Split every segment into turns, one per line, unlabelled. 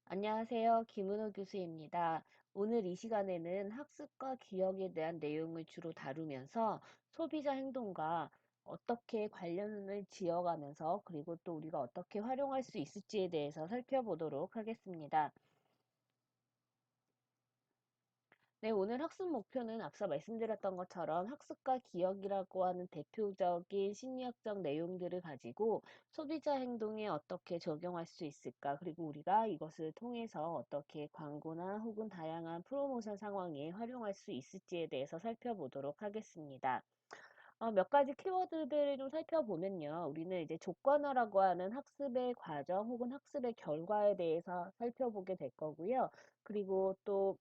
안녕하세요. 김은호 교수입니다. 오늘 이 시간에는 학습과 기억에 대한 내용을 주로 다루면서 소비자 행동과 어떻게 관련을 지어가면서 그리고 또 우리가 어떻게 활용할 수 있을지에 대해서 살펴보도록 하겠습니다. 네, 오늘 학습 목표는 앞서 말씀드렸던 것처럼 학습과 기억이라고 하는 대표적인 심리학적 내용들을 가지고 소비자 행동에 어떻게 적용할 수 있을까, 그리고 우리가 이것을 통해서 어떻게 광고나 혹은 다양한 프로모션 상황에 활용할 수 있을지에 대해서 살펴보도록 하겠습니다. 몇 가지 키워드들을 좀 살펴보면요. 우리는 이제 조건화라고 하는 학습의 과정 혹은 학습의 결과에 대해서 살펴보게 될 거고요. 그리고 또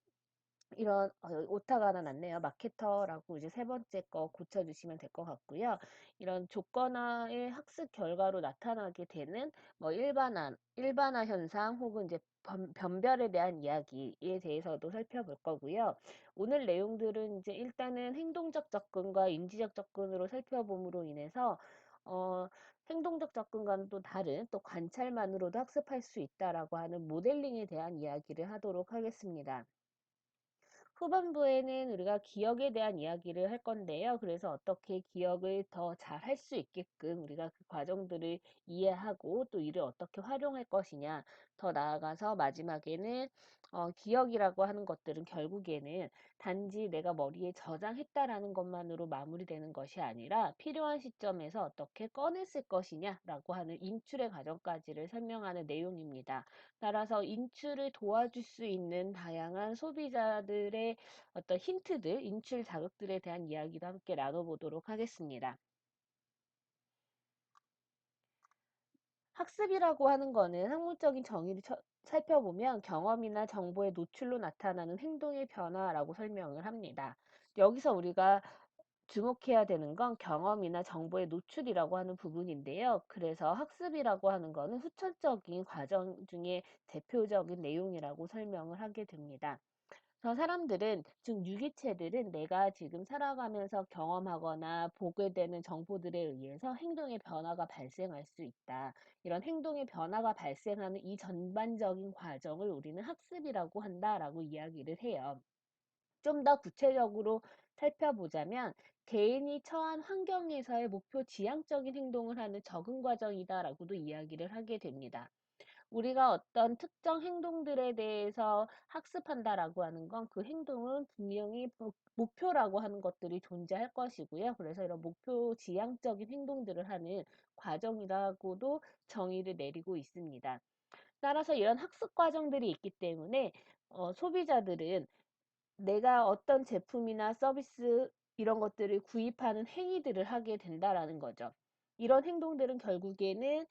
이런 오타가 하나 났네요. 마케터라고 이제 세 번째 거 고쳐주시면 될 것 같고요. 이런 조건화의 학습 결과로 나타나게 되는 뭐 일반화 현상 혹은 이제 변별에 대한 이야기에 대해서도 살펴볼 거고요. 오늘 내용들은 이제 일단은 행동적 접근과 인지적 접근으로 살펴봄으로 인해서 어, 행동적 접근과는 또 다른 또 관찰만으로도 학습할 수 있다라고 하는 모델링에 대한 이야기를 하도록 하겠습니다. 후반부에는 우리가 기억에 대한 이야기를 할 건데요. 그래서 어떻게 기억을 더 잘 할 수 있게끔 우리가 그 과정들을 이해하고 또 이를 어떻게 활용할 것이냐. 더 나아가서 마지막에는 기억이라고 하는 것들은 결국에는 단지 내가 머리에 저장했다라는 것만으로 마무리되는 것이 아니라 필요한 시점에서 어떻게 꺼냈을 것이냐라고 하는 인출의 과정까지를 설명하는 내용입니다. 따라서 인출을 도와줄 수 있는 다양한 소비자들의 어떤 힌트들, 인출 자극들에 대한 이야기도 함께 나눠보도록 하겠습니다. 학습이라고 하는 거는 학문적인 정의를 살펴보면 경험이나 정보의 노출로 나타나는 행동의 변화라고 설명을 합니다. 여기서 우리가 주목해야 되는 건 경험이나 정보의 노출이라고 하는 부분인데요. 그래서 학습이라고 하는 거는 후천적인 과정 중에 대표적인 내용이라고 설명을 하게 됩니다. 저 사람들은, 즉 유기체들은 내가 지금 살아가면서 경험하거나 보게 되는 정보들에 의해서 행동의 변화가 발생할 수 있다. 이런 행동의 변화가 발생하는 이 전반적인 과정을 우리는 학습이라고 한다라고 이야기를 해요. 좀 더 구체적으로 살펴보자면 개인이 처한 환경에서의 목표 지향적인 행동을 하는 적응 과정이다라고도 이야기를 하게 됩니다. 우리가 어떤 특정 행동들에 대해서 학습한다라고 하는 건 그 행동은 분명히 목표라고 하는 것들이 존재할 것이고요. 그래서 이런 목표 지향적인 행동들을 하는 과정이라고도 정의를 내리고 있습니다. 따라서 이런 학습 과정들이 있기 때문에 소비자들은 내가 어떤 제품이나 서비스 이런 것들을 구입하는 행위들을 하게 된다라는 거죠. 이런 행동들은 결국에는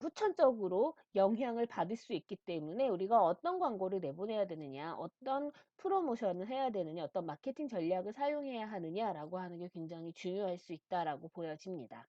후천적으로 영향을 받을 수 있기 때문에 우리가 어떤 광고를 내보내야 되느냐, 어떤 프로모션을 해야 되느냐, 어떤 마케팅 전략을 사용해야 하느냐라고 하는 게 굉장히 중요할 수 있다라고 보여집니다.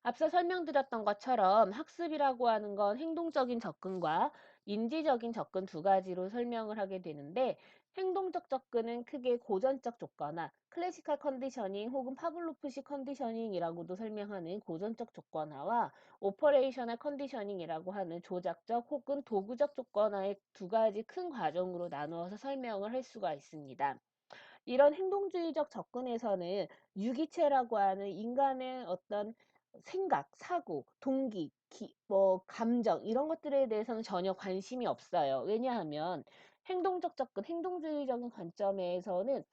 앞서 설명드렸던 것처럼 학습이라고 하는 건 행동적인 접근과 인지적인 접근 두 가지로 설명을 하게 되는데 행동적 접근은 크게 고전적 조건화, 클래시컬 컨디셔닝 혹은 파블로프식 컨디셔닝이라고도 설명하는 고전적 조건화와 오퍼레이셔널 컨디셔닝이라고 하는 조작적 혹은 도구적 조건화의 두 가지 큰 과정으로 나누어서 설명을 할 수가 있습니다. 이런 행동주의적 접근에서는 유기체라고 하는 인간의 어떤 생각, 사고, 동기, 감정 이런 것들에 대해서는 전혀 관심이 없어요. 왜냐하면 행동적 접근, 행동주의적인 관점에서는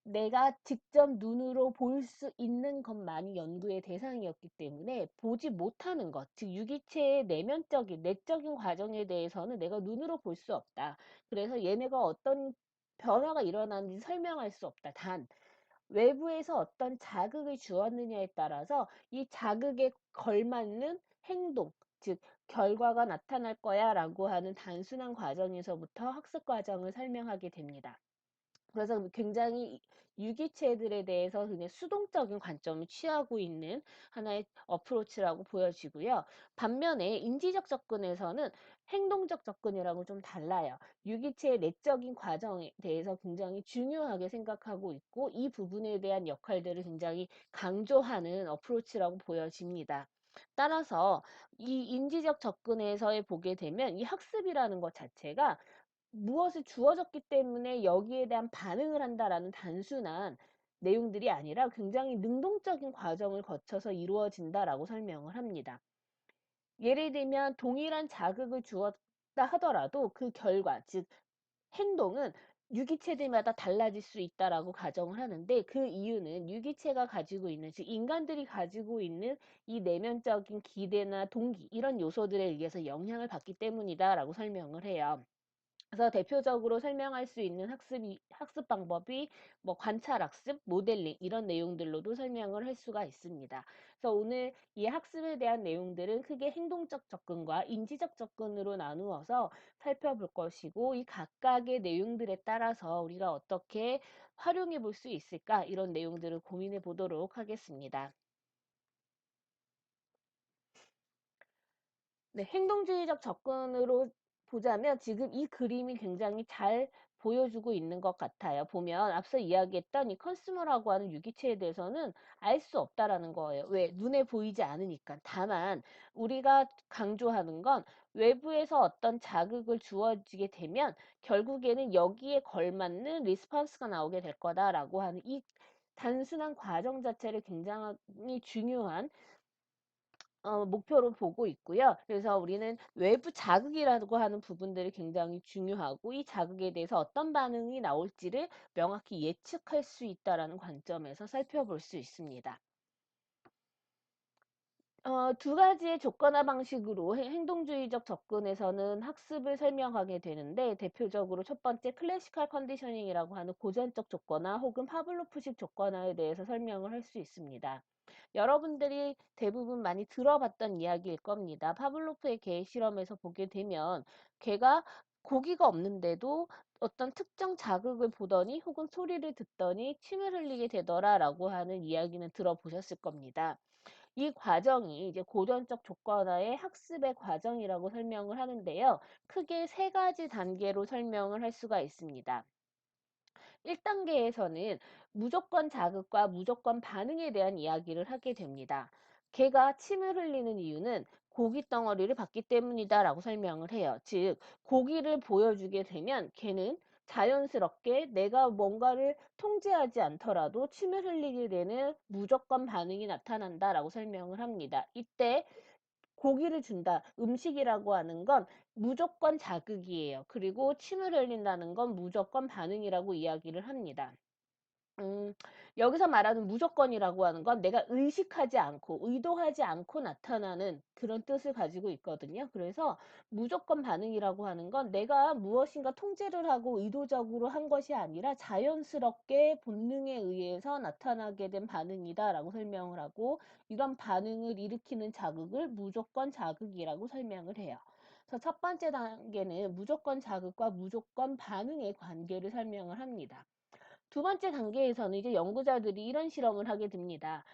내가 직접 눈으로 볼 수 있는 것만이 연구의 대상이었기 때문에 보지 못하는 것, 즉 유기체의 내면적인, 내적인 과정에 대해서는 내가 눈으로 볼 수 없다. 그래서 얘네가 어떤 변화가 일어나는지 설명할 수 없다. 단, 외부에서 어떤 자극을 주었느냐에 따라서 이 자극에 걸맞는 행동, 즉 결과가 나타날 거야 라고 하는 단순한 과정에서부터 학습 과정을 설명하게 됩니다. 그래서 굉장히 유기체들에 대해서 그냥 수동적인 관점을 취하고 있는 하나의 어프로치라고 보여지고요. 반면에 인지적 접근에서는 행동적 접근이라고 좀 달라요. 유기체의 내적인 과정에 대해서 굉장히 중요하게 생각하고 있고 이 부분에 대한 역할들을 굉장히 강조하는 어프로치라고 보여집니다. 따라서 이 인지적 접근에서 보게 되면 이 학습이라는 것 자체가 무엇을 주어졌기 때문에 여기에 대한 반응을 한다라는 단순한 내용들이 아니라 굉장히 능동적인 과정을 거쳐서 이루어진다라고 설명을 합니다. 예를 들면 동일한 자극을 주었다 하더라도 그 결과, 즉 행동은 유기체들마다 달라질 수 있다라고 가정을 하는데, 그 이유는 유기체가 가지고 있는, 즉 인간들이 가지고 있는 이 내면적인 기대나 동기, 이런 요소들에 의해서 영향을 받기 때문이다라고 설명을 해요. 그래서 대표적으로 설명할 수 있는 학습 방법이 뭐 관찰학습, 모델링 이런 내용들로도 설명을 할 수가 있습니다. 그래서 오늘 이 학습에 대한 내용들은 크게 행동적 접근과 인지적 접근으로 나누어서 살펴볼 것이고, 이 각각의 내용들에 따라서 우리가 어떻게 활용해 볼 수 있을까, 이런 내용들을 고민해 보도록 하겠습니다. 네, 행동주의적 접근으로 보자면 지금 이 그림이 굉장히 잘 보여주고 있는 것 같아요. 보면 앞서 이야기했던 이 컨슈머라고 하는 유기체에 대해서는 알 수 없다라는 거예요. 왜? 눈에 보이지 않으니까. 다만 우리가 강조하는 건 외부에서 어떤 자극을 주어지게 되면 결국에는 여기에 걸맞는 리스폰스가 나오게 될 거다라고 하는 이 단순한 과정 자체를 굉장히 중요한 목표로 보고 있고요. 그래서 우리는 외부 자극이라고 하는 부분들이 굉장히 중요하고, 이 자극에 대해서 어떤 반응이 나올지를 명확히 예측할 수 있다라는 관점에서 살펴볼 수 있습니다. 두 가지의 조건화 방식으로 행동주의적 접근에서는 학습을 설명하게 되는데, 대표적으로 첫 번째 클래시컬 컨디셔닝이라고 하는 고전적 조건화 혹은 파블로프식 조건화에 대해서 설명을 할 수 있습니다. 여러분들이 대부분 많이 들어봤던 이야기일 겁니다. 파블로프의 개 실험에서 보게 되면 개가 고기가 없는데도 어떤 특정 자극을 보더니 혹은 소리를 듣더니 침을 흘리게 되더라라고 하는 이야기는 들어보셨을 겁니다. 이 과정이 이제 고전적 조건화의 학습의 과정이라고 설명을 하는데요. 크게 세 가지 단계로 설명을 할 수가 있습니다. 1단계에서는 무조건 자극과 무조건 반응에 대한 이야기를 하게 됩니다. 개가 침을 흘리는 이유는 고기 덩어리를 받기 때문이다라고 설명을 해요. 즉, 고기를 보여주게 되면 개는 자연스럽게 내가 뭔가를 통제하지 않더라도 침을 흘리게 되는 무조건 반응이 나타난다라고 설명을 합니다. 이때 고기를 준다, 음식이라고 하는 건 무조건 자극이에요. 그리고 침을 흘린다는 건 무조건 반응이라고 이야기를 합니다. 음, 여기서 말하는 무조건이라고 하는 건 내가 의식하지 않고, 의도하지 않고 나타나는 그런 뜻을 가지고 있거든요. 그래서 무조건 반응이라고 하는 건 내가 무엇인가 통제를 하고 의도적으로 한 것이 아니라 자연스럽게 본능에 의해서 나타나게 된 반응이다라고 설명을 하고, 이런 반응을 일으키는 자극을 무조건 자극이라고 설명을 해요. 그래서 첫 번째 단계는 무조건 자극과 무조건 반응의 관계를 설명을 합니다. 두 번째 단계에서는 이제 연구자들이 이런 실험을 하게 됩니다.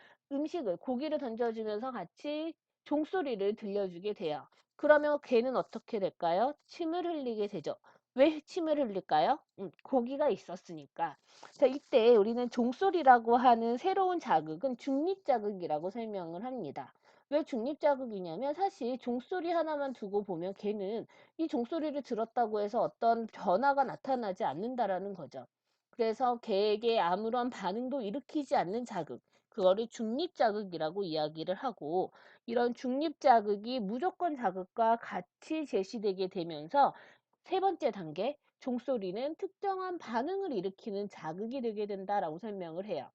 고기를 던져주면서 같이 종소리를 들려주게 돼요. 그러면 개는 어떻게 될까요? 침을 흘리게 되죠. 왜 침을 흘릴까요? 고기가 있었으니까. 자, 이때 우리는 종소리라고 하는 새로운 자극은 중립자극이라고 설명을 합니다. 왜 중립자극이냐면, 사실 종소리 하나만 두고 보면 개는 이 종소리를 들었다고 해서 어떤 변화가 나타나지 않는다라는 거죠. 그래서 개에게 아무런 반응도 일으키지 않는 자극, 그거를 중립자극이라고 이야기를 하고, 이런 중립자극이 무조건 자극과 같이 제시되게 되면서 세 번째 단계, 종소리는 특정한 반응을 일으키는 자극이 되게 된다라고 설명을 해요.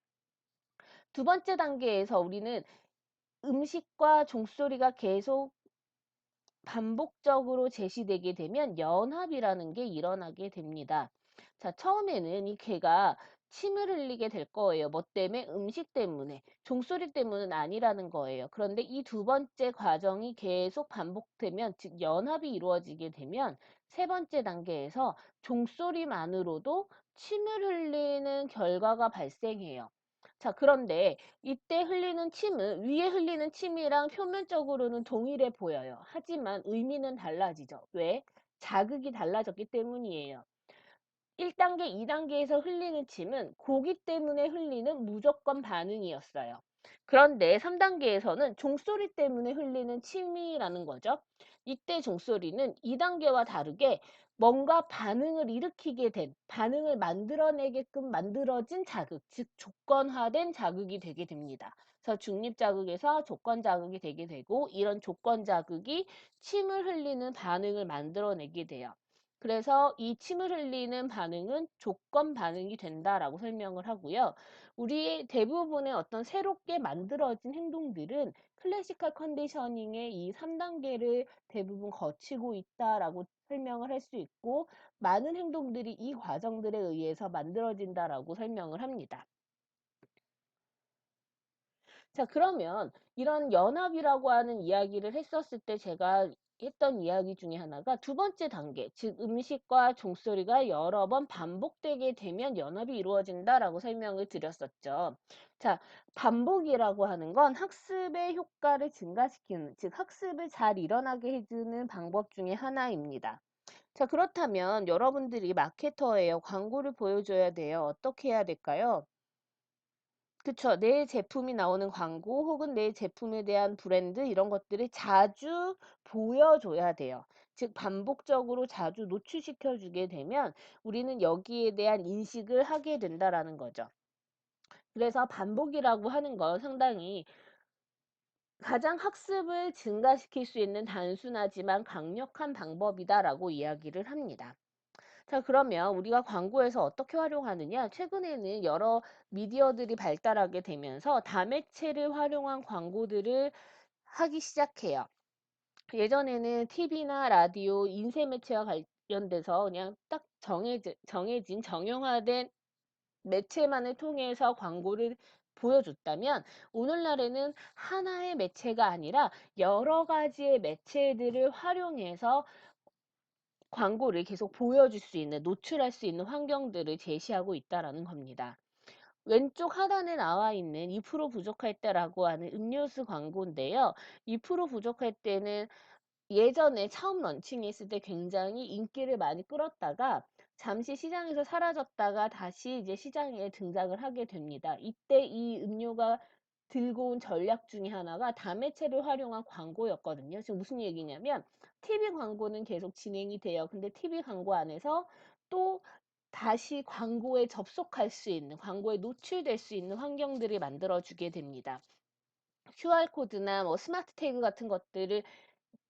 두 번째 단계에서 우리는 음식과 종소리가 계속 반복적으로 제시되게 되면 연합이라는 게 일어나게 됩니다. 자, 처음에는 이 개가 침을 흘리게 될 거예요. 뭐 때문에? 음식 때문에. 종소리 때문은 아니라는 거예요. 그런데 이 두 번째 과정이 계속 반복되면, 즉 연합이 이루어지게 되면 세 번째 단계에서 종소리만으로도 침을 흘리는 결과가 발생해요. 자, 그런데 이때 흘리는 침은 위에 흘리는 침이랑 표면적으로는 동일해 보여요. 하지만 의미는 달라지죠. 왜? 자극이 달라졌기 때문이에요. 1단계, 2단계에서 흘리는 침은 고기 때문에 흘리는 무조건 반응이었어요. 그런데 3단계에서는 종소리 때문에 흘리는 침이라는 거죠. 이때 종소리는 2단계와 다르게 뭔가 반응을 일으키게 된, 반응을 만들어내게끔 만들어진 자극, 즉 조건화된 자극이 되게 됩니다. 그래서 중립 자극에서 조건 자극이 되게 되고, 이런 조건 자극이 침을 흘리는 반응을 만들어내게 돼요. 그래서 이 침을 흘리는 반응은 조건 반응이 된다라고 설명을 하고요. 우리 대부분의 어떤 새롭게 만들어진 행동들은 클래시컬 컨디셔닝의 이 3단계를 대부분 거치고 있다라고 설명을 할 수 있고, 많은 행동들이 이 과정들에 의해서 만들어진다라고 설명을 합니다. 자, 그러면 이런 연합이라고 하는 이야기를 했었을 때 제가 했던 이야기 중에 하나가 두 번째 단계, 즉 음식과 종소리가 여러 번 반복되게 되면 연합이 이루어진다라고 설명을 드렸었죠. 자, 반복이라고 하는 건 학습의 효과를 증가시키는, 즉 학습을 잘 일어나게 해주는 방법 중에 하나입니다. 자, 그렇다면 여러분들이 마케터예요. 광고를 보여줘야 돼요. 어떻게 해야 될까요? 그쵸. 내 제품이 나오는 광고 혹은 내 제품에 대한 브랜드 이런 것들을 자주 보여줘야 돼요. 즉 반복적으로 자주 노출시켜 주게 되면 우리는 여기에 대한 인식을 하게 된다라는 거죠. 그래서 반복이라고 하는 건 상당히 가장 학습을 증가시킬 수 있는 단순하지만 강력한 방법이다라고 이야기를 합니다. 자, 그러면 우리가 광고에서 어떻게 활용하느냐? 최근에는 여러 미디어들이 발달하게 되면서 다매체를 활용한 광고들을 하기 시작해요. 예전에는 TV나 라디오, 인쇄 매체와 관련돼서 그냥 딱 정해진 정형화된 매체만을 통해서 광고를 보여줬다면, 오늘날에는 하나의 매체가 아니라 여러 가지의 매체들을 활용해서 광고를 계속 보여줄 수 있는, 노출할 수 있는 환경들을 제시하고 있다라는 겁니다. 왼쪽 하단에 나와 있는 2% 부족할 때라고 하는 음료수 광고인데요. 2% 부족할 때는 예전에 처음 런칭했을 때 굉장히 인기를 많이 끌었다가 잠시 시장에서 사라졌다가 다시 이제 시장에 등장을 하게 됩니다. 이때 이 음료가 들고 온 전략 중에 하나가 다매체를 활용한 광고였거든요. 지금 무슨 얘기냐면 TV 광고는 계속 진행이 돼요. 근데 TV 광고 안에서 또 다시 광고에 접속할 수 있는, 광고에 노출될 수 있는 환경들이 만들어주게 됩니다. QR코드나 뭐 스마트 태그 같은 것들을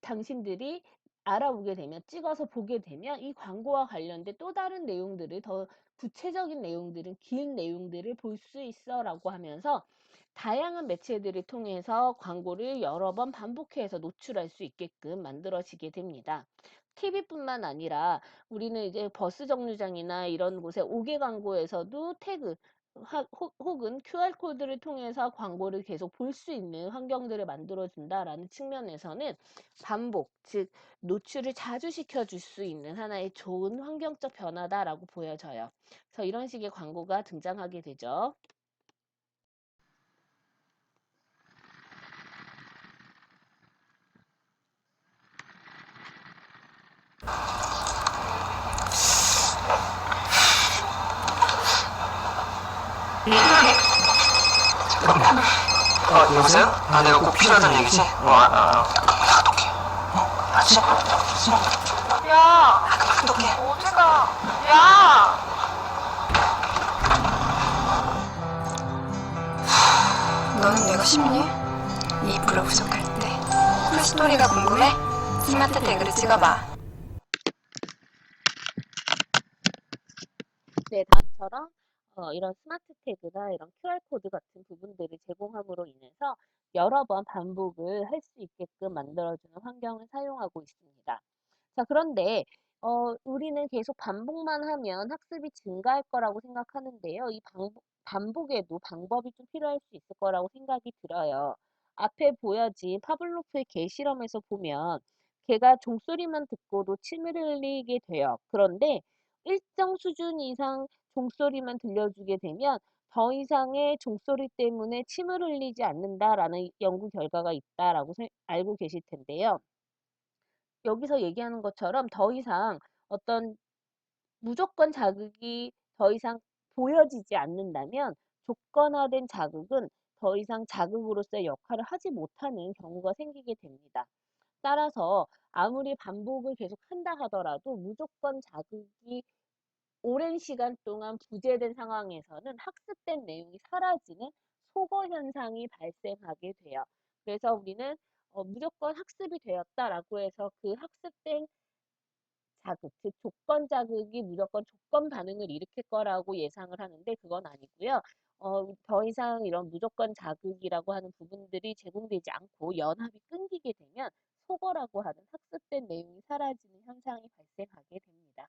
당신들이 알아보게 되면, 찍어서 보게 되면 이 광고와 관련된 또 다른 내용들을, 더 구체적인 내용들은 긴 내용들을 볼 수 있어 라고 하면서 다양한 매체들을 통해서 광고를 여러 번 반복해서 노출할 수 있게끔 만들어지게 됩니다. TV뿐만 아니라 우리는 이제 버스 정류장이나 이런 곳에 5개 광고에서도 태그 혹은 QR코드를 통해서 광고를 계속 볼 수 있는 환경들을 만들어준다라는 측면에서는 반복, 즉 노출을 자주 시켜줄 수 있는 하나의 좋은 환경적 변화다라고 보여져요. 그래서 이런 식의 광고가 등장하게 되죠.
여보세요? 내가 꼭 필요하다는 얘기지? 카톡해. 알았지?
야,
카톡해.
어디가? 야!
너는 내가 쉽니? 2% 부족할 때 쿨스토리가 궁금해? 스마트 태그를 찍어봐.
네, 다음처럼 이런 스마트 태그나 이런 QR코드 같은 부분들을 제공함으로 인해서 여러 번 반복을 할 수 있게끔 만들어주는 환경을 사용하고 있습니다. 자, 그런데 우리는 계속 반복만 하면 학습이 증가할 거라고 생각하는데요. 이 반복에도 방법이 좀 필요할 수 있을 거라고 생각이 들어요. 앞에 보여진 파블로프의 개 실험에서 보면 개가 종소리만 듣고도 침을 흘리게 돼요. 그런데 일정 수준 이상 종소리만 들려주게 되면 더 이상의 종소리 때문에 침을 흘리지 않는다라는 연구 결과가 있다라고 알고 계실 텐데요. 여기서 얘기하는 것처럼 더 이상 어떤 무조건 자극이 더 이상 보여지지 않는다면 조건화된 자극은 더 이상 자극으로서의 역할을 하지 못하는 경우가 생기게 됩니다. 따라서 아무리 반복을 계속 한다 하더라도 무조건 자극이 오랜 시간 동안 부재된 상황에서는 학습된 내용이 사라지는 소거 현상이 발생하게 돼요. 그래서 우리는 무조건 학습이 되었다라고 해서 그 학습된 자극, 즉 조건 자극이 무조건 조건 반응을 일으킬 거라고 예상을 하는데 그건 아니고요. 더 이상 이런 무조건 자극이라고 하는 부분들이 제공되지 않고 연합이 끊기게 되면 소거라고 하는 학습된 내용이 사라지는 현상이 발생하게 됩니다.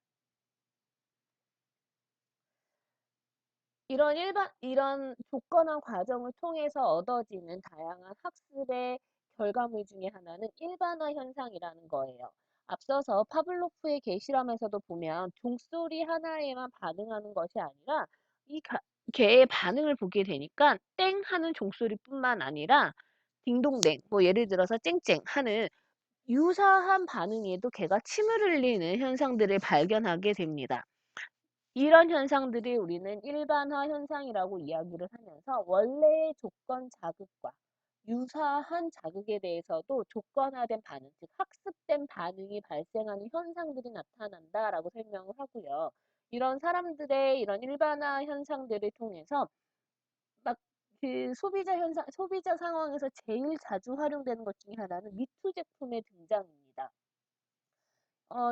이런 조건화 과정을 통해서 얻어지는 다양한 학습의 결과물 중에 하나는 일반화 현상이라는 거예요. 앞서서 파블로프의 개 실험에서도 보면 종소리 하나에만 반응하는 것이 아니라 이 개의 반응을 보게 되니까 땡 하는 종소리뿐만 아니라 딩동댕, 뭐 예를 들어서 쨍쨍 하는 유사한 반응에도 개가 침을 흘리는 현상들을 발견하게 됩니다. 이런 현상들이 우리는 일반화 현상이라고 이야기를 하면서 원래의 조건 자극과 유사한 자극에 대해서도 조건화된 반응, 즉 학습된 반응이 발생하는 현상들이 나타난다라고 설명을 하고요. 이런 사람들의 이런 일반화 현상들을 통해서 막 그 소비자 상황에서 제일 자주 활용되는 것 중에 하나는 미투 제품의 등장입니다.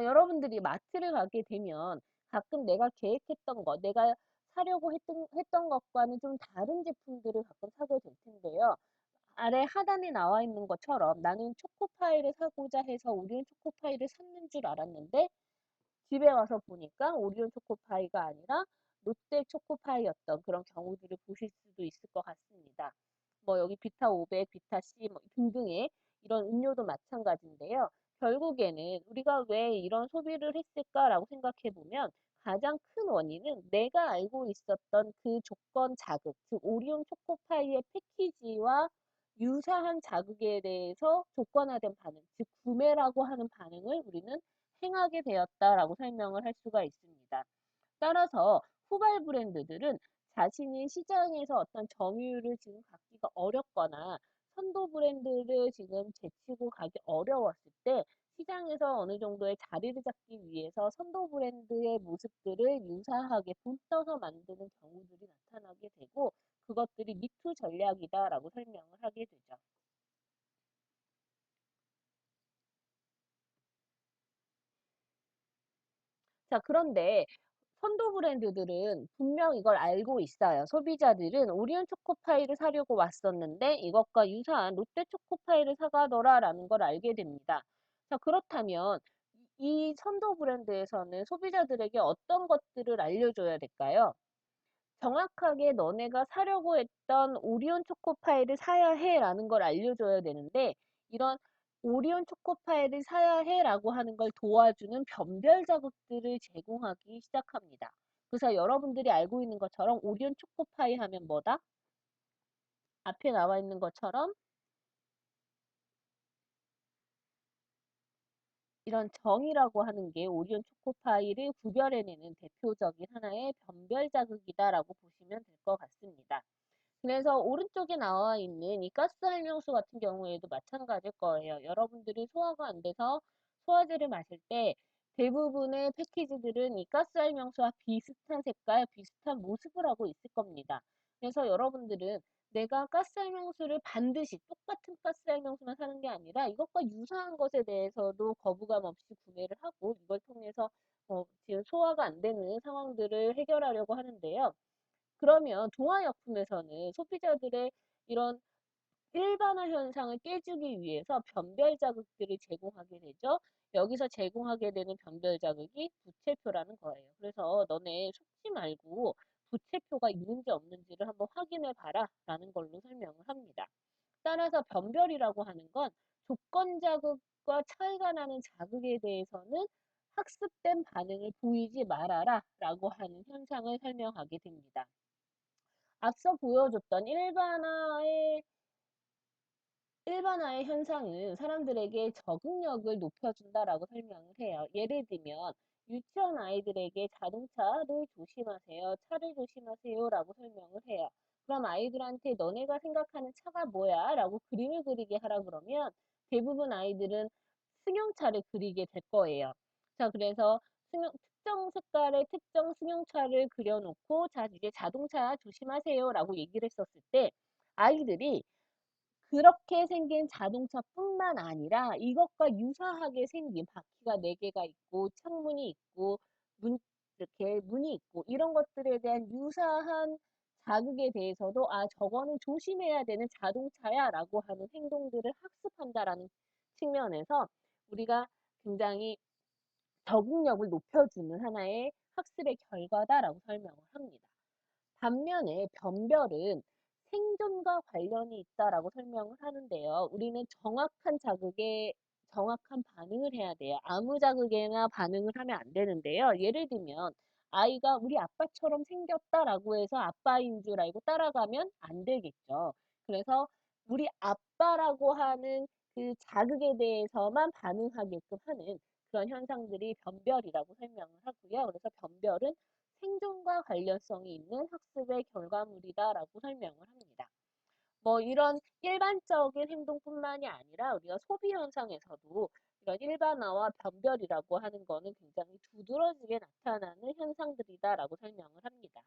여러분들이 마트를 가게 되면 가끔 내가 계획했던 거, 내가 사려고 했던 것과는 좀 다른 제품들을 가끔 사게 될 텐데요. 아래 하단에 나와 있는 것처럼 나는 초코파이를 사고자 해서 오리온 초코파이를 샀는 줄 알았는데 집에 와서 보니까 오리온 초코파이가 아니라 롯데 초코파이였던 그런 경우들을 보실 수도 있을 것 같습니다. 뭐 여기 비타 500, 비타 C 뭐 등등의 이런 음료도 마찬가지인데요. 결국에는 우리가 왜 이런 소비를 했을까라고 생각해 보면 가장 큰 원인은 내가 알고 있었던 그 조건 자극, 즉 오리온 초코파이의 패키지와 유사한 자극에 대해서 조건화된 반응, 즉 구매라고 하는 반응을 우리는 행하게 되었다라고 설명을 할 수가 있습니다. 따라서 후발 브랜드들은 자신이 시장에서 어떤 점유율을 지금 갖기가 어렵거나 선도 브랜드를 지금 제치고 가기 어려웠을 때 시장에서 어느 정도의 자리를 잡기 위해서 선도 브랜드의 모습들을 유사하게 본떠서 만드는 경우들이 나타나게 되고 그것들이 미투 전략이다라고 설명을 하게 되죠. 자, 그런데 선도 브랜드들은 분명 이걸 알고 있어요. 소비자들은 오리온 초코파이를 사려고 왔었는데 이것과 유사한 롯데 초코파이를 사가더라라는 걸 알게 됩니다. 자, 그렇다면 이 선도 브랜드에서는 소비자들에게 어떤 것들을 알려줘야 될까요? 정확하게 너네가 사려고 했던 오리온 초코파이를 사야 해라는 걸 알려줘야 되는데 이런 오리온 초코파이를 사야 해라고 하는 걸 도와주는 변별 자극들을 제공하기 시작합니다. 그래서 여러분들이 알고 있는 것처럼 오리온 초코파이 하면 뭐다? 앞에 나와 있는 것처럼 이런 정이라고 하는 게 오리온 초코파이를 구별해내는 대표적인 하나의 변별 자극이다라고 보시면 될 것 같습니다. 그래서 오른쪽에 나와 있는 이 가스 활명수 같은 경우에도 마찬가지일 거예요. 여러분들이 소화가 안 돼서 소화제를 마실 때 대부분의 패키지들은 이 가스 활명수와 비슷한 색깔, 비슷한 모습을 하고 있을 겁니다. 그래서 여러분들은 내가 가스 활명수를 반드시 똑같은 가스 활명수만 사는 게 아니라 이것과 유사한 것에 대해서도 거부감 없이 구매를 하고 이걸 통해서 지금 소화가 안 되는 상황들을 해결하려고 하는데요. 그러면 동화약품에서는 소비자들의 이런 일반화 현상을 깨주기 위해서 변별 자극들을 제공하게 되죠. 여기서 제공하게 되는 변별 자극이 부채표라는 거예요. 그래서 너네 속지 말고 부채표가 있는지 없는지를 한번 확인해 봐라 라는 걸로 설명을 합니다. 따라서 변별이라고 하는 건 조건 자극과 차이가 나는 자극에 대해서는 학습된 반응을 보이지 말아라 라고 하는 현상을 설명하게 됩니다. 앞서 보여줬던 일반화의 현상은 사람들에게 적응력을 높여준다라고 설명을 해요. 예를 들면 유치원 아이들에게 자동차를 조심하세요, 차를 조심하세요 라고 설명을 해요. 그럼 아이들한테 너네가 생각하는 차가 뭐야? 라고 그림을 그리게 하라 그러면 대부분 아이들은 승용차를 그리게 될 거예요. 자, 그래서 특정 색깔의 특정 승용차를 그려놓고 자, 이제 자동차 조심하세요 라고 얘기를 했었을 때 아이들이 그렇게 생긴 자동차뿐만 아니라 이것과 유사하게 생긴 바퀴가 4개가 있고 창문이 있고 문 이렇게 문이 있고 이런 것들에 대한 유사한 자극에 대해서도 아 저거는 조심해야 되는 자동차야라고 하는 행동들을 학습한다라는 측면에서 우리가 굉장히 적응력을 높여주는 하나의 학습의 결과다라고 설명을 합니다. 반면에 변별은 생존과 관련이 있다라고 설명을 하는데요. 우리는 정확한 자극에 정확한 반응을 해야 돼요. 아무 자극에나 반응을 하면 안 되는데요. 예를 들면 아이가 우리 아빠처럼 생겼다라고 해서 아빠인 줄 알고 따라가면 안 되겠죠. 그래서 우리 아빠라고 하는 그 자극에 대해서만 반응하게끔 하는 그런 현상들이 변별이라고 설명을 하고요. 그래서 변별은 생존과 관련성이 있는 학습의 결과물이다라고 설명을 합니다. 뭐 이런 일반적인 행동뿐만이 아니라 우리가 소비 현상에서도 이런 일반화와 변별이라고 하는 거는 굉장히 두드러지게 나타나는 현상들이다라고 설명을 합니다.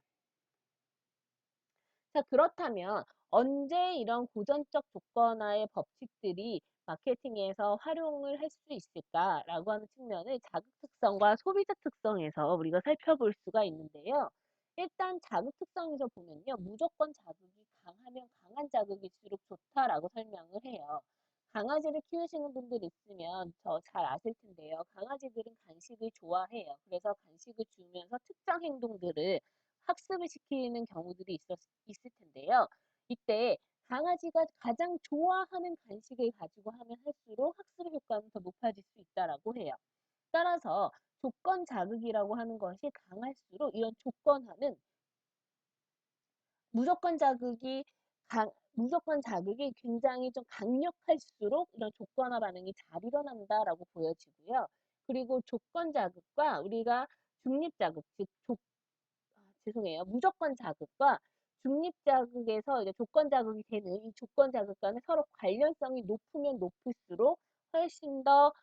자, 그렇다면 언제 이런 고전적 조건화의 법칙들이 마케팅에서 활용을 할 수 있을까라고 하는 측면을 자극 특성과 소비자 특성에서 우리가 살펴볼 수가 있는데요. 일단 자극 특성에서 보면요. 무조건 자극이 강하면 강한 자극일수록 좋다라고 설명을 해요. 강아지를 키우시는 분들 있으면 저 잘 아실 텐데요. 강아지들은 간식을 좋아해요. 그래서 간식을 주면서 특정 행동들을 학습을 시키는 경우들이 있을 텐데요. 이때 강아지가 가장 좋아하는 간식을 가지고 하면 할수록 학습 효과는 더 높아질 수 있다라고 해요. 따라서 조건 자극이라고 하는 것이 강할수록 이런 조건화는 무조건 자극이 무조건 자극이 굉장히 좀 강력할수록 이런 조건화 반응이 잘 일어난다라고 보여지고요. 그리고 조건 자극과 우리가 중립 자극, 즉 죄송해요. 무조건 자극과 중립 자극에서 이제 조건 자극이 되는 이 조건 자극 간의 서로 관련성이 높으면 높을수록 훨씬 더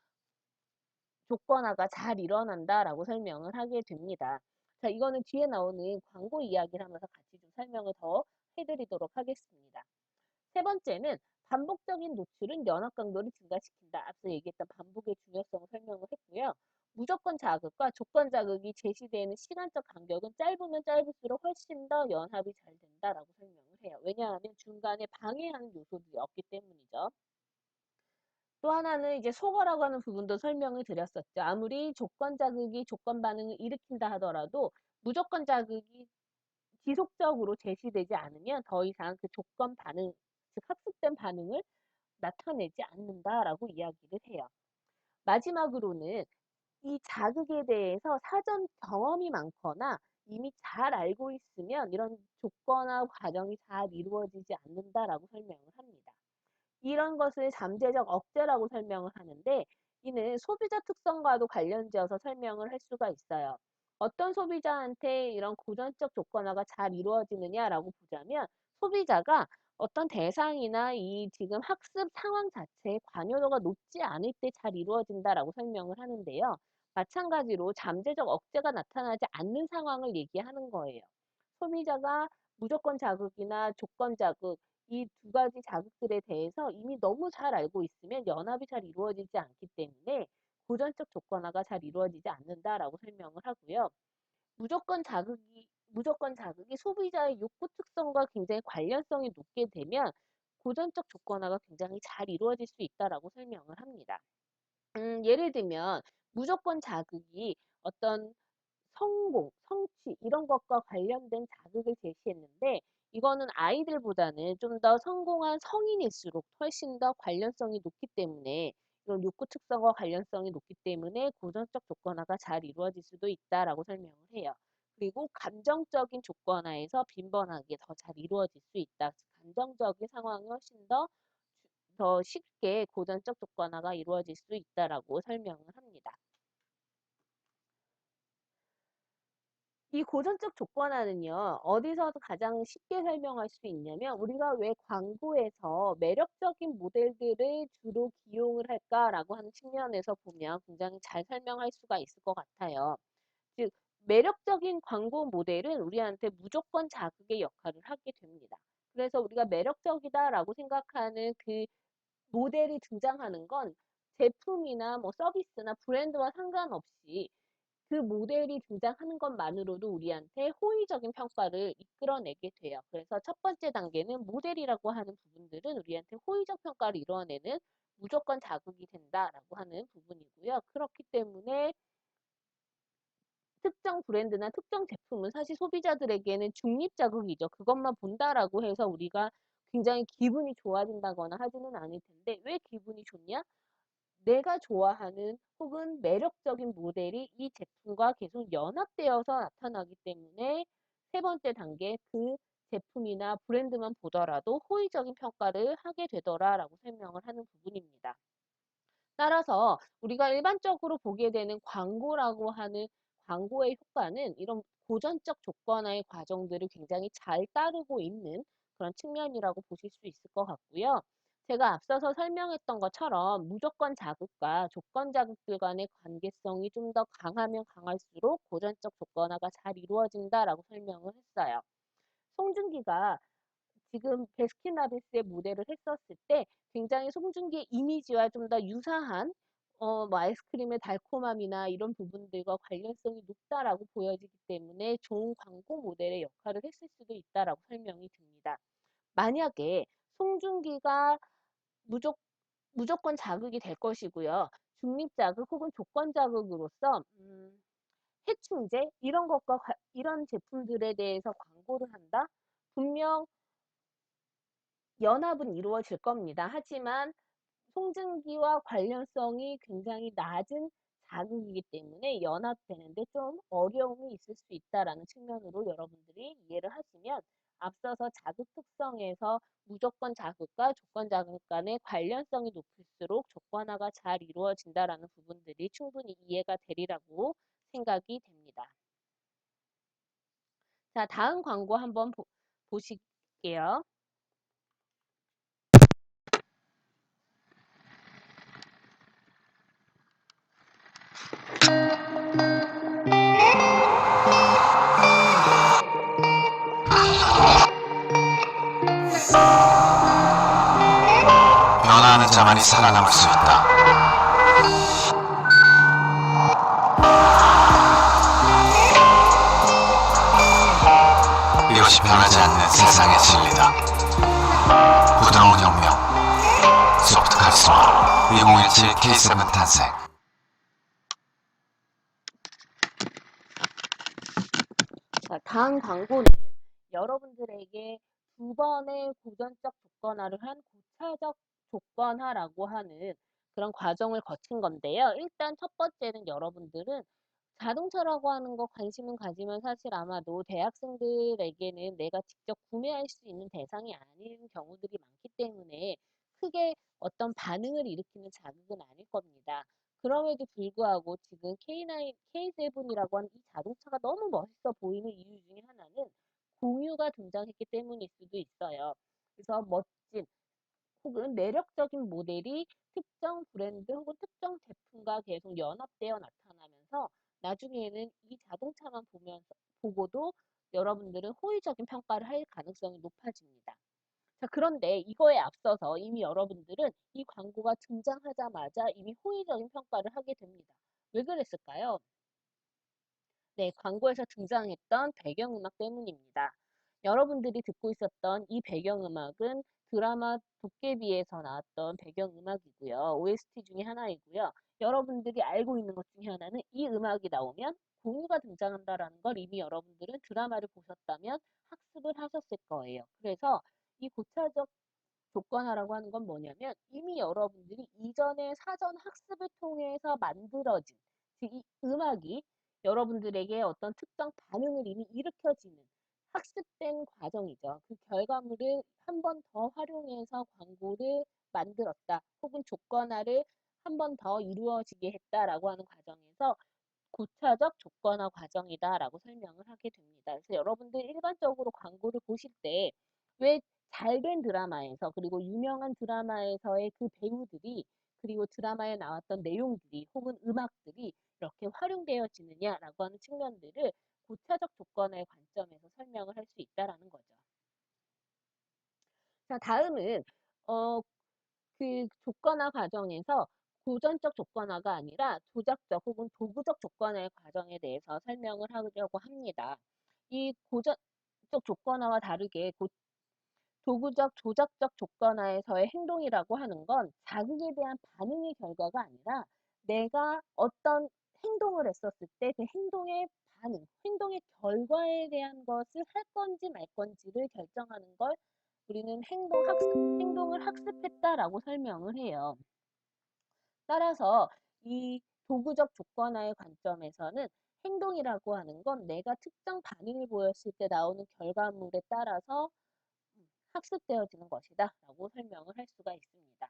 조건화가 잘 일어난다라고 설명을 하게 됩니다. 자, 이거는 뒤에 나오는 광고 이야기를 하면서 같이 좀 설명을 더 해드리도록 하겠습니다. 세 번째는 반복적인 노출은 연합 강도를 증가시킨다. 앞서 얘기했던 반복의 중요성을 설명을 했고요. 무조건 자극과 조건 자극이 제시되는 시간적 간격은 짧으면 짧을수록 훨씬 더 연합이 잘 된다라고 설명을 해요. 왜냐하면 중간에 방해하는 요소들이 없기 때문이죠. 또 하나는 이제 속어라고 하는 부분도 설명을 드렸었죠. 아무리 조건 자극이 조건 반응을 일으킨다 하더라도 무조건 자극이 지속적으로 제시되지 않으면 더 이상 그 조건 반응, 즉 학습된 반응을 나타내지 않는다라고 이야기를 해요. 마지막으로는 이 자극에 대해서 사전 경험이 많거나 이미 잘 알고 있으면 이런 조건화 과정이 잘 이루어지지 않는다라고 설명을 합니다. 이런 것을 잠재적 억제라고 설명을 하는데 이는 소비자 특성과도 관련지어서 설명을 할 수가 있어요. 어떤 소비자한테 이런 고전적 조건화가 잘 이루어지느냐라고 보자면 소비자가 어떤 대상이나 이 지금 학습 상황 자체의 관여도가 높지 않을 때 잘 이루어진다라고 설명을 하는데요. 마찬가지로 잠재적 억제가 나타나지 않는 상황을 얘기하는 거예요. 소비자가 무조건 자극이나 조건 자극 이 두 가지 자극들에 대해서 이미 너무 잘 알고 있으면 연합이 잘 이루어지지 않기 때문에 고전적 조건화가 잘 이루어지지 않는다라고 설명을 하고요. 무조건 자극이 소비자의 욕구 특성과 굉장히 관련성이 높게 되면 고전적 조건화가 굉장히 잘 이루어질 수 있다라고 설명을 합니다. 예를 들면 무조건 자극이 어떤 성공, 성취 이런 것과 관련된 자극을 제시했는데 이거는 아이들보다는 좀 더 성공한 성인일수록 훨씬 더 관련성이 높기 때문에 이런 욕구 특성과 관련성이 높기 때문에 고전적 조건화가 잘 이루어질 수도 있다라고 설명을 해요. 그리고 감정적인 조건화에서 빈번하게 더 잘 이루어질 수 있다. 감정적인 상황이 훨씬 더 쉽게 고전적 조건화가 이루어질 수 있다라고 설명을 합니다. 이 고전적 조건화는요, 어디서 가장 쉽게 설명할 수 있냐면, 우리가 왜 광고에서 매력적인 모델들을 주로 기용을 할까라고 하는 측면에서 보면 굉장히 잘 설명할 수가 있을 것 같아요. 즉, 매력적인 광고 모델은 우리한테 무조건 자극의 역할을 하게 됩니다. 그래서 우리가 매력적이다라고 생각하는 그 모델이 등장하는 건 제품이나 뭐 서비스나 브랜드와 상관없이 그 모델이 등장하는 것만으로도 우리한테 호의적인 평가를 이끌어내게 돼요. 그래서 첫 번째 단계는 모델이라고 하는 부분들은 우리한테 호의적 평가를 이뤄내는 무조건 자극이 된다라고 하는 부분이고요. 그렇기 때문에 특정 브랜드나 특정 제품은 사실 소비자들에게는 중립 자극이죠. 그것만 본다라고 해서 우리가 굉장히 기분이 좋아진다거나 하지는 않을 텐데 왜 기분이 좋냐? 내가 좋아하는 혹은 매력적인 모델이 이 제품과 계속 연합되어서 나타나기 때문에 세 번째 단계 그 제품이나 브랜드만 보더라도 호의적인 평가를 하게 되더라라고 설명을 하는 부분입니다. 따라서 우리가 일반적으로 보게 되는 광고라고 하는 광고의 효과는 이런 고전적 조건화의 과정들을 굉장히 잘 따르고 있는 그런 측면이라고 보실 수 있을 것 같고요. 제가 앞서서 설명했던 것처럼 무조건 자극과 조건 자극들 간의 관계성이 좀 더 강하면 강할수록 고전적 조건화가 잘 이루어진다라고 설명을 했어요. 송중기가 지금 베스킨라빈스의 모델을 했었을 때 굉장히 송중기의 이미지와 좀 더 유사한 뭐 아이스크림의 달콤함이나 이런 부분들과 관련성이 높다라고 보여지기 때문에 좋은 광고 모델의 역할을 했을 수도 있다라고 설명이 듭니다. 만약에 송중기가 무조, 무조건 자극이 될 것이고요. 중립 자극 혹은 조건 자극으로서 해충제 이런 것과 이런 제품들에 대해서 광고를 한다? 분명 연합은 이루어질 겁니다. 하지만 송중기와 관련성이 굉장히 낮은 자극이기 때문에 연합되는데 좀 어려움이 있을 수 있다라는 측면으로 여러분들이 이해를 하시면 앞서서 자극 특성에서 무조건 자극과 조건 자극 간의 관련성이 높을수록 조건화가 잘 이루어진다라는 부분들이 충분히 이해가 되리라고 생각이 됩니다. 자, 다음 광고 한번 보실게요.
변화하는 자만이 살아남을 수 있다. 이것이 변하지 않는 세상의 진리다. 부드러운 혁명, 소프트 카리스마, 2017 K7 탄생.
자, 다음 광고는 여러분들에게 두 번의 고전적 조건화를 한 고차적 조건화라고 하는 그런 과정을 거친 건데요. 일단 첫 번째는 여러분들은 자동차라고 하는 거 관심은 가지만 사실 아마도 대학생들에게는 내가 직접 구매할 수 있는 대상이 아닌 경우들이 많기 때문에 크게 어떤 반응을 일으키는 자극은 아닐 겁니다. 그럼에도 불구하고 지금 K9, K7이라고 하는 이 자동차가 너무 멋있어 보이는 이유 중에 하나는 공유가 등장했기 때문일 수도 있어요. 그래서 멋진 혹은 매력적인 모델이 특정 브랜드 혹은 특정 제품과 계속 연합되어 나타나면서 나중에는 이 자동차만 보고도 여러분들은 호의적인 평가를 할 가능성이 높아집니다. 자, 그런데 이거에 앞서서 이미 여러분들은 이 광고가 등장하자마자 이미 호의적인 평가를 하게 됩니다. 왜 그랬을까요? 네, 광고에서 등장했던 배경음악 때문입니다. 여러분들이 듣고 있었던 이 배경음악은 드라마 도깨비에서 나왔던 배경음악이고요. OST 중에 하나이고요. 여러분들이 알고 있는 것 중에 하나는 이 음악이 나오면 공유가 등장한다라는 걸 이미 여러분들은 드라마를 보셨다면 학습을 하셨을 거예요. 그래서 이 고차적 조건화라고 하는 건 뭐냐면 이미 여러분들이 이전에 사전 학습을 통해서 만들어진 이 음악이 여러분들에게 어떤 특정 반응을 이미 일으켜지는 학습된 과정이죠. 그 결과물을 한 번 더 활용해서 광고를 만들었다. 혹은 조건화를 한 번 더 이루어지게 했다라고 하는 과정에서 고차적 조건화 과정이다라고 설명을 하게 됩니다. 그래서 여러분들 일반적으로 광고를 보실 때 왜 잘된 드라마에서 그리고 유명한 드라마에서의 그 배우들이 그리고 드라마에 나왔던 내용들이 혹은 음악들이 이렇게 활용되어지느냐라고 하는 측면들을 고차적 조건화의 관점에서 설명을 할 수 있다라는 거죠. 자, 다음은 그 조건화 과정에서 고전적 조건화가 아니라 조작적 혹은 도구적 조건화의 과정에 대해서 설명을 하려고 합니다. 이 고전적 조건화와 다르게 도구적, 조작적 조건화에서의 행동이라고 하는 건 자극에 대한 반응의 결과가 아니라 내가 어떤 행동을 했었을 때 그 행동의 반응, 행동의 결과에 대한 것을 할 건지 말 건지를 결정하는 걸 우리는 행동을 학습했다라고 설명을 해요. 따라서 이 도구적 조건화의 관점에서는 행동이라고 하는 건 내가 특정 반응을 보였을 때 나오는 결과물에 따라서 학습되어지는 것이다 라고 설명을 할 수가 있습니다.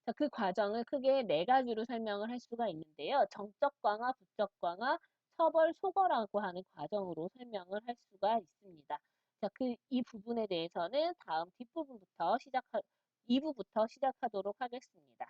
자, 그 과정을 크게 네 가지로 설명을 할 수가 있는데요. 정적 강화, 부적 강화, 처벌, 소거라고 하는 과정으로 설명을 할 수가 있습니다. 자, 이 부분에 대해서는 다음 뒷부분부터 2부부터 시작하도록 하겠습니다.